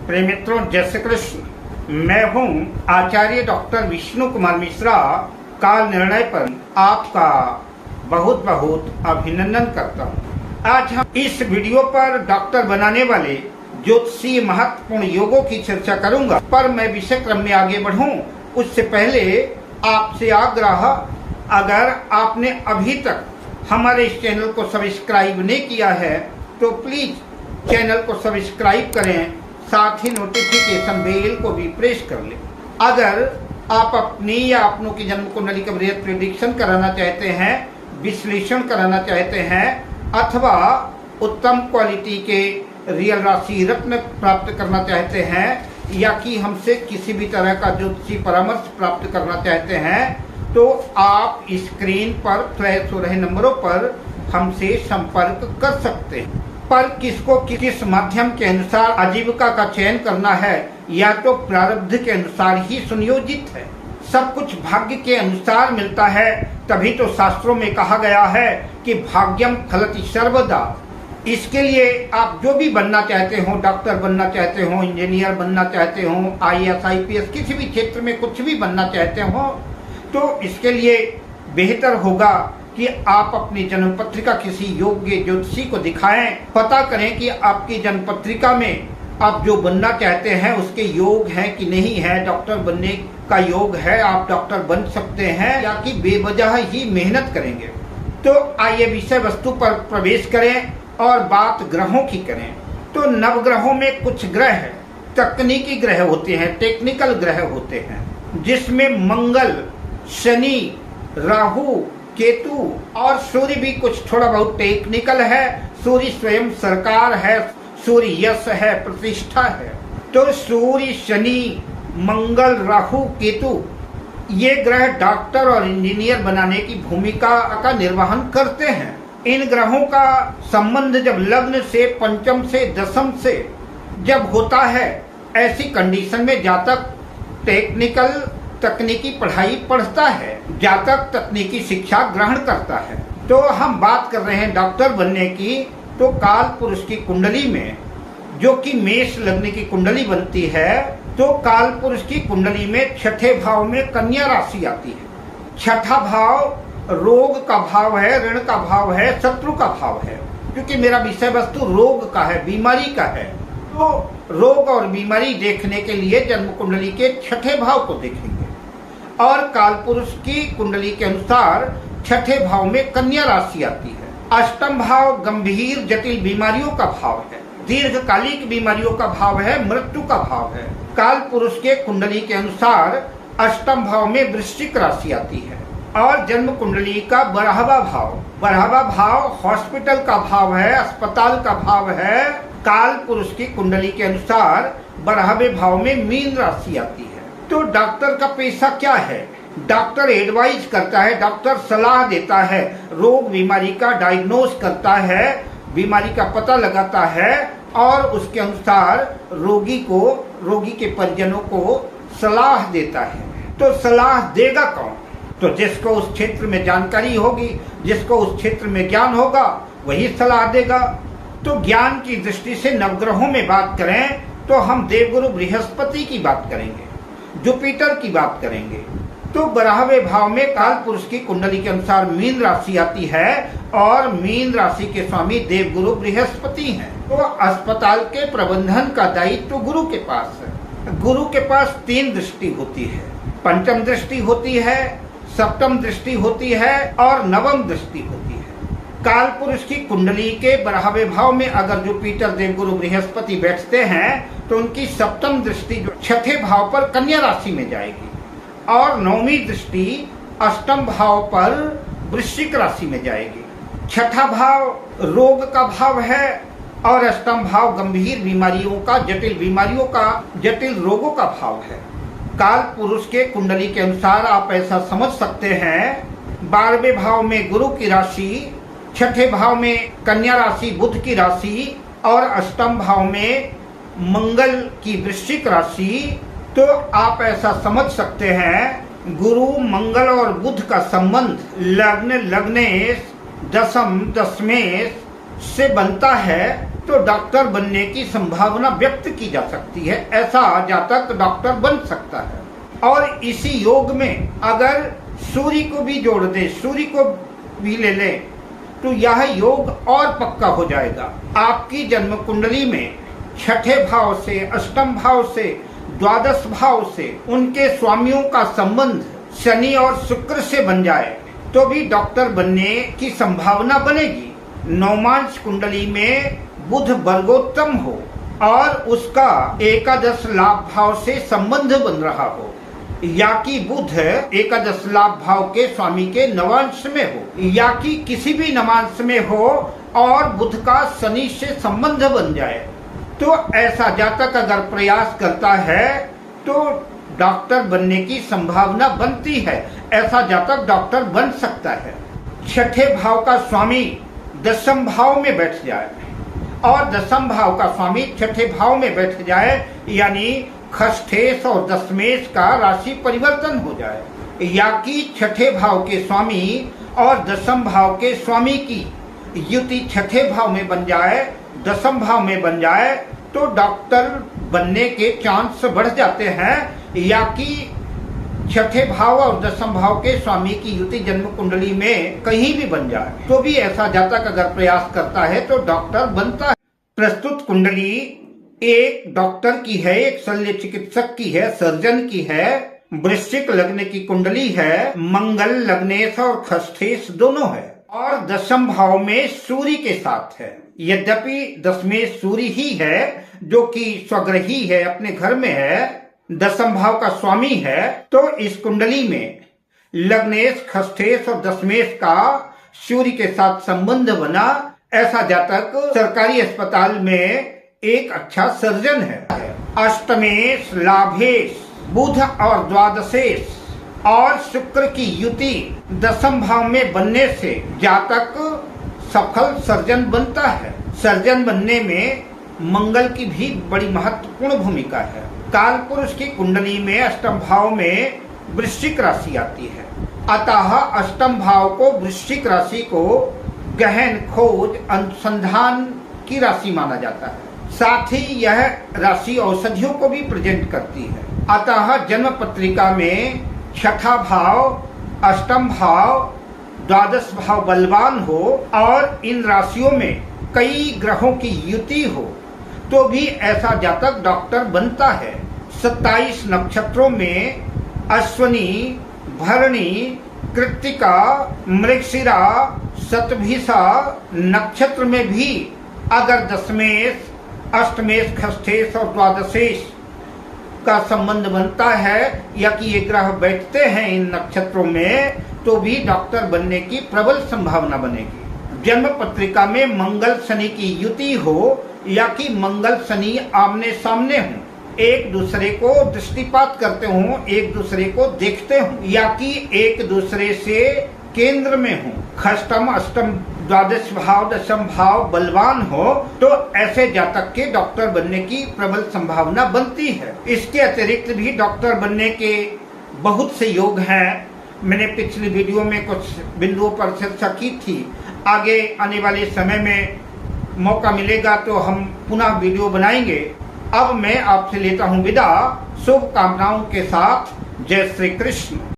प्रिय मित्रों, जय श्री कृष्ण। मैं हूं आचार्य डॉक्टर विष्णु कुमार मिश्रा। काल निर्णय पर आपका बहुत बहुत अभिनंदन करता हूं। आज हम इस वीडियो पर डॉक्टर बनाने वाले ज्योतिषीय महत्वपूर्ण योगों की चर्चा करूंगा। पर मैं विषय क्रम में आगे बढ़ूं उससे पहले आपसे आग्रह, अगर आपने अभी तक हमारे इस चैनल को सब्सक्राइब नहीं किया है तो प्लीज चैनल को सब्सक्राइब करें, साथ ही नोटिफिकेशन बेल को भी प्रेस कर लें। अगर आप अपनी या अपनों की जन्म कुंडली का बृहद प्रेडिक्शन कराना चाहते हैं, विश्लेषण कराना चाहते हैं, अथवा उत्तम क्वालिटी के रियल राशि रत्न प्राप्त करना चाहते हैं, या कि हमसे किसी भी तरह का ज्योतिषी परामर्श प्राप्त करना चाहते हैं, तो आप स्क्रीन पर फ्लैश हो रहे नंबरों पर हमसे संपर्क कर सकते हैं। पर किसको किस माध्यम के अनुसार आजीविका का चयन करना है, या तो प्रारब्ध के अनुसार ही सुनियोजित है। सब कुछ भाग्य के अनुसार मिलता है, तभी तो शास्त्रों में कहा गया है कि भाग्यम फलति सर्वदा। इसके लिए आप जो भी बनना चाहते हो, डॉक्टर बनना चाहते हो, इंजीनियर बनना चाहते हो, IAS IPS किसी भी क्षेत्र में कुछ भी बनना चाहते हो, तो इसके लिए बेहतर होगा कि आप अपनी जन्म पत्रिका किसी योग्य ज्योतिषी को दिखाएं। पता करें कि आपकी जन्म पत्रिका में आप जो बनना चाहते हैं उसके योग हैं कि नहीं है, डॉक्टर बनने का योग है, आप डॉक्टर बन सकते हैं, या कि बेवजह ही मेहनत करेंगे। तो आइए विषय वस्तु पर प्रवेश करें और बात ग्रहों की करें। तो नवग्रहों में कुछ ग्रह तकनीकी ग्रह होते हैं, टेक्निकल ग्रह होते हैं, जिसमें मंगल, शनि, राहु, केतु और सूर्य भी कुछ थोड़ा बहुत टेक्निकल है। सूर्य स्वयं सरकार है, सूर्य यश है, प्रतिष्ठा है। तो सूर्य, शनि, मंगल, राहु, केतु ये ग्रह डॉक्टर और इंजीनियर बनाने की भूमिका का निर्वहन करते हैं। इन ग्रहों का संबंध जब लग्न से, पंचम से, दशम से जब होता है, ऐसी कंडीशन में जातक तकनीकी पढ़ाई पढ़ता है, जातक तकनीकी शिक्षा ग्रहण करता है। तो हम बात कर रहे हैं डॉक्टर बनने की। तो काल पुरुष की कुंडली में, जो कि मेष लग्न की कुंडली बनती है, तो काल पुरुष की कुंडली में छठे भाव में कन्या राशि आती है। छठा भाव रोग का भाव है, ऋण का भाव है, शत्रु का भाव है। क्योंकि मेरा विषय वस्तु रोग का है, बीमारी का है, तो रोग और बीमारी देखने के लिए जन्म कुंडली के छठे भाव को देखेंगे। और काल पुरुष की कुंडली के अनुसार छठे भाव में कन्या राशि आती है। अष्टम भाव गंभीर जटिल बीमारियों का भाव है, दीर्घकालिक बीमारियों का भाव है, मृत्यु का भाव है। काल पुरुष के कुंडली के अनुसार अष्टम भाव में वृश्चिक राशि आती है। और जन्म कुंडली का 12वां भाव हॉस्पिटल का भाव है, अस्पताल का भाव है। काल पुरुष की कुंडली के अनुसार 12वें भाव में मीन राशि आती है। तो डॉक्टर का पेशा क्या है? डॉक्टर एडवाइज करता है, डॉक्टर सलाह देता है, रोग बीमारी का डायग्नोस करता है, बीमारी का पता लगाता है और उसके अनुसार रोगी के परिजनों को सलाह देता है। तो सलाह देगा कौन? तो जिसको उस क्षेत्र में जानकारी होगी, जिसको उस क्षेत्र में ज्ञान होगा, वही सलाह देगा। तो ज्ञान की दृष्टि से नवग्रहों में बात करें तो हम देवगुरु बृहस्पति की बात करेंगे, जुपिटर की बात करेंगे। तो 12वें भाव में काल पुरुष की कुंडली के अनुसार मीन राशि आती है और मीन राशि के स्वामी देवगुरु बृहस्पति हैं। तो अस्पताल के प्रबंधन का दायित्व गुरु के पास है। गुरु के पास 3 दृष्टि होती है, पंचम दृष्टि होती है, सप्तम दृष्टि होती है और नवम दृष्टि होती है। काल पुरुष की कुंडली के 12वें भाव में अगर जुपिटर देवगुरु बृहस्पति बैठते हैं तो उनकी सप्तम दृष्टि जो छठे भाव पर कन्या राशि में जाएगी और 9वीं दृष्टि अष्टम भाव पर वृश्चिक राशि में जाएगी। छठा भाव रोग का भाव है और अष्टम भाव गंभीर बीमारियों का, जटिल रोगों का भाव है। काल पुरुष के कुंडली के अनुसार आप ऐसा समझ सकते हैं, 12वें भाव में गुरु की राशि, छठे भाव में कन्या राशि बुध की राशि और अष्टम भाव में मंगल की वृश्चिक राशि। तो आप ऐसा समझ सकते हैं, गुरु, मंगल और बुध का संबंध लग्नेश, दशमेश से बनता है तो डॉक्टर बनने की संभावना व्यक्त की जा सकती है। ऐसा जातक डॉक्टर बन सकता है। और इसी योग में अगर सूर्य को भी जोड़ दे, सूर्य को भी ले लें, तो यह योग और पक्का हो जाएगा। आपकी जन्म कुंडली में छठे भाव से, अष्टम भाव से, द्वादश भाव से उनके स्वामियों का संबंध शनि और शुक्र से बन जाए तो भी डॉक्टर बनने की संभावना बनेगी। नवमांश कुंडली में बुध वर्गोत्तम हो और उसका एकादश लाभ भाव से संबंध बन रहा हो, या कि बुध एकादश लाभ भाव के स्वामी के नवांश में हो, या कि किसी भी नवांश में हो और बुध का शनि से संबंध बन जाए, तो ऐसा जातक अगर प्रयास करता है तो डॉक्टर बनने की संभावना बनती है। ऐसा जातक डॉक्टर बन सकता है। छठे भाव का स्वामी दशम भाव में बैठ जाए और दशम भाव का स्वामी छठे भाव में बैठ जाए, यानी खष्ठेश और दशमेश का राशि परिवर्तन हो जाए, या कि छठे भाव के स्वामी और दशम भाव के स्वामी की युति छठे भाव में बन जाए, दशम भाव में बन जाए, तो डॉक्टर बनने के चांस बढ़ जाते हैं। या कि छठे भाव और दशम भाव के स्वामी की युति जन्म कुंडली में कहीं भी बन जाए तो भी ऐसा जातक अगर प्रयास करता है तो डॉक्टर बनता है। प्रस्तुत कुंडली एक डॉक्टर की है, एक शल्य चिकित्सक की है, सर्जन की है, वृश्चिक लग्न की कुंडली है, मंगल लग्नेश और खष्ठेश दोनों है और दशम भाव में सूर्य के साथ है। यद्यपि दशमेश सूर्य ही है जो कि स्वग्रही है, अपने घर में है, दशम भाव का स्वामी है, तो इस कुंडली में लग्नेश, खष्ठेश और दशमेश का सूर्य के साथ संबंध बना। ऐसा जातक सरकारी अस्पताल में एक अच्छा सर्जन है। अष्टमेश, लाभेश, बुध और द्वादशेश और शुक्र की युति दशम भाव में बनने से जातक सफल सर्जन बनता है। सर्जन बनने में मंगल की भी बड़ी महत्वपूर्ण भूमिका है। काल पुरुष की कुंडली में अष्टम भाव में वृश्चिक राशि आती है, अतः अष्टम भाव को, वृश्चिक राशि को गहन खोज अनुसंधान की राशि माना जाता है। साथ ही यह राशि औषधियों को भी प्रेजेंट करती है। अतः जन्म पत्रिका में छठा भाव, अष्टम भाव, द्वादश भाव बलवान हो और इन राशियों में कई ग्रहों की युति हो तो भी ऐसा जातक डॉक्टर बनता है। 27 नक्षत्रों में अश्विनी, भरणी, कृत्तिका, मृगशिरा, शतभिषा नक्षत्र में भी अगर दशमेश, अष्टमेश, खष्ठेश और द्वादशेश का संबंध बनता है या कि ये ग्रह बैठते हैं इन नक्षत्रों में तो भी डॉक्टर बनने की प्रबल संभावना बनेगी। जन्म पत्रिका में मंगल शनि की युति हो या कि मंगल शनि आमने सामने हो, एक दूसरे को दृष्टिपात करते हो, एक दूसरे को देखते हो, या कि एक दूसरे से केंद्र में हो, खष्टम, अष्टम, द्वादश भाव, दशम भाव बलवान हो, तो ऐसे जातक के डॉक्टर बनने की प्रबल संभावना बनती है। इसके अतिरिक्त भी डॉक्टर बनने के बहुत से योग हैं। मैंने पिछली वीडियो में कुछ बिंदुओं पर चर्चा की थी। आगे आने वाले समय में मौका मिलेगा तो हम पुनः वीडियो बनाएंगे। अब मैं आपसे लेता हूँ विदा, शुभकामनाओं के साथ। जय श्री कृष्ण।